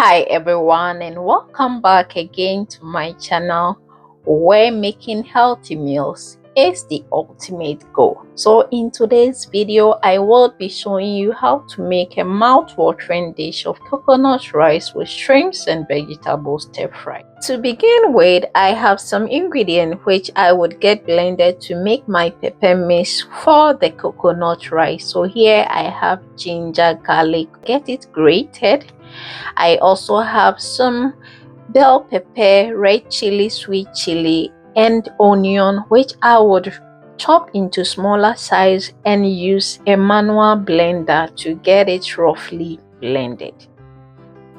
Hi everyone, and welcome back again to my channel where making healthy meals is the ultimate goal. So in today's video I will be showing you how to make a mouth-watering dish of coconut rice with shrimps and vegetables stir fry. To begin with, I have some ingredients which I would get blended to make my pepper mix for the coconut rice. So here I have ginger, garlic, get it grated. I also have some bell pepper, red chili, sweet chili, and onion, which I would chop into smaller size and use a manual blender to get it roughly blended.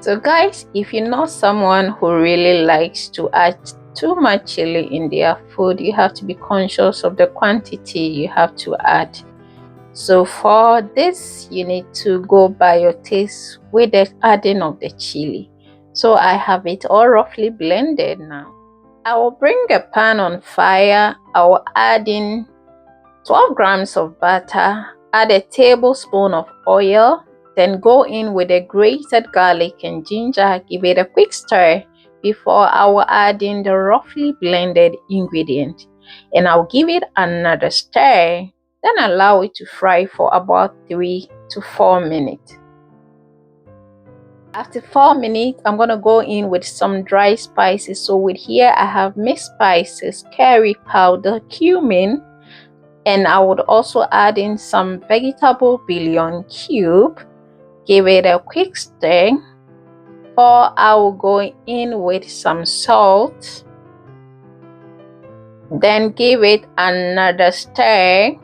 So guys, if you're not someone who really likes to add too much chili in their food, you have to be conscious of the quantity you have to add. So for this, you need to go by your taste with the adding of the chili. So I have it all roughly blended now. I will bring a pan on fire. I will add in 12 grams of butter, add a tablespoon of oil, then go in with the grated garlic and ginger. Give it a quick stir before I will add in the roughly blended ingredient, and I'll give it another stir. Then allow it to fry for about 3 to 4 minutes. After 4 minutes, I'm going to go in with some dry spices. So with here, I have mixed spices, curry powder, cumin, and I would also add in some vegetable bouillon cube. Give it a quick stir. Or I will go in with some salt. Then give it another stir.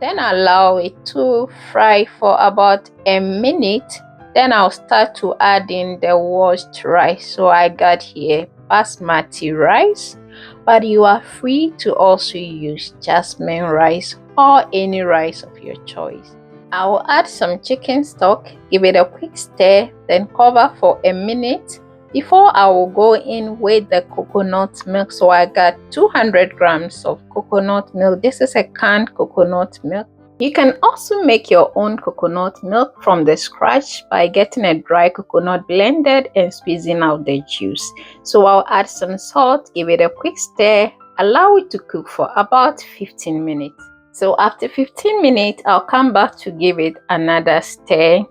Then allow it to fry for about a minute. Then I'll start to add in the washed rice. So I got here Basmati rice, but you are free to also use jasmine rice or any rice of your choice. I will add some chicken stock, give it a quick stir, then cover for a minute before I will go in with the coconut milk. So I got 200 grams of coconut milk. This is a canned coconut milk. You can also make your own coconut milk from the scratch by getting a dry coconut blended and squeezing out the juice. So I'll add some salt, give it a quick stir, allow it to cook for about 15 minutes. So after 15 minutes, I'll come back to give it another stir.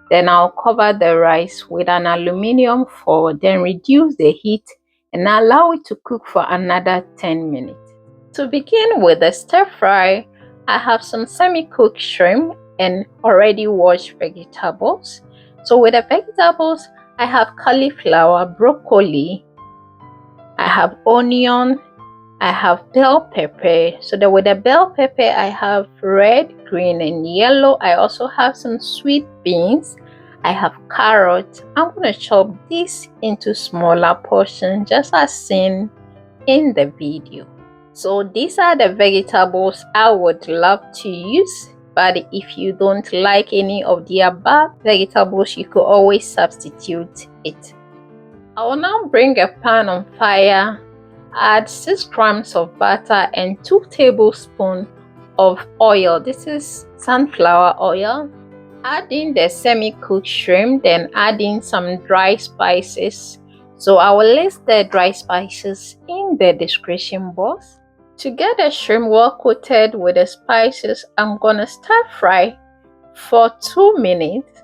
Then I'll cover the rice with an aluminium foil, then reduce the heat and allow it to cook for another 10 minutes. To begin with the stir fry, I have some semi-cooked shrimp and already washed vegetables. So with the vegetables, I have cauliflower, broccoli, I have onion, I have bell pepper. So with the bell pepper, I have red, green, and yellow. I also have some sweet beans. I have carrots. I'm going to chop this into smaller portions just as seen in the video. So these are the vegetables I would love to use. But if you don't like any of the above vegetables, you could always substitute it. I will now bring a pan on fire. Add 6 grams of butter and 2 tablespoons of oil. This is sunflower oil. Add in the semi-cooked shrimp, then add in some dry spices. So I will list the dry spices in the description box. To get the shrimp well coated with the spices, I'm gonna stir fry for 2 minutes.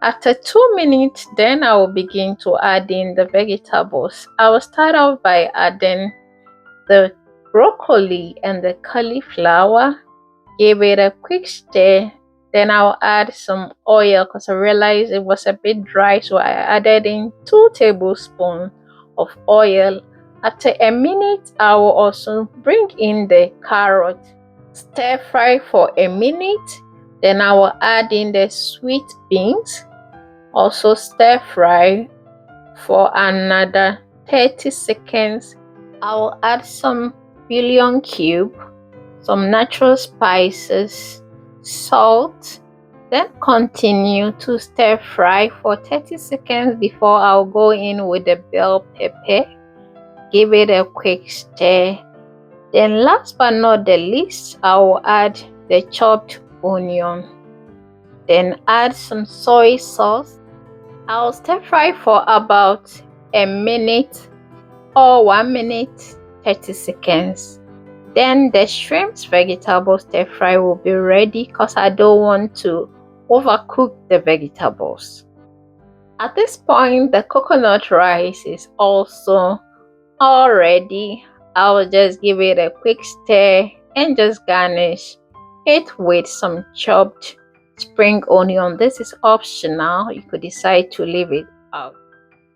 After 2 minutes, then I will begin to add in the vegetables. I will start off by adding the broccoli and the cauliflower. Give it a quick stir. Then I'll add some oil because I realized it was a bit dry, so I added in 2 tablespoons of oil. After a minute, I will also bring in the carrot. Stir fry for a minute. Then I will add in the sweet beans. Also stir fry for another 30 seconds. I will add some bouillon cube, some natural spices, salt, then continue to stir fry for 30 seconds before I'll go in with the bell pepper. Give it a quick stir. Then last but not the least, I will add the chopped onion. Then add some soy sauce. I'll stir fry for about a minute or 1 minute 30 seconds. Then the shrimps vegetable stir fry will be ready because I don't want to overcook the vegetables. At this point, the coconut rice is also all ready. I'll just give it a quick stir and just garnish it with some chopped spring onion. This is optional. You could decide to leave it out.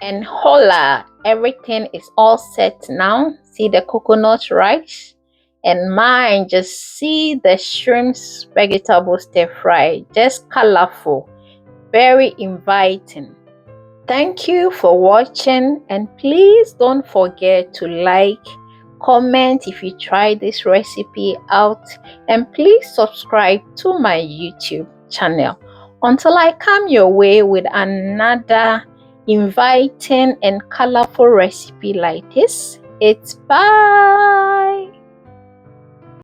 And hola, everything is all set now. See the coconut rice and mine, just see the shrimps vegetable stir fry, just colorful, very inviting. Thank you for watching, and please don't forget to like, comment if you try this recipe out, and please subscribe to my YouTube channel. Until I come your way with another inviting and colorful recipe like this, it's bye.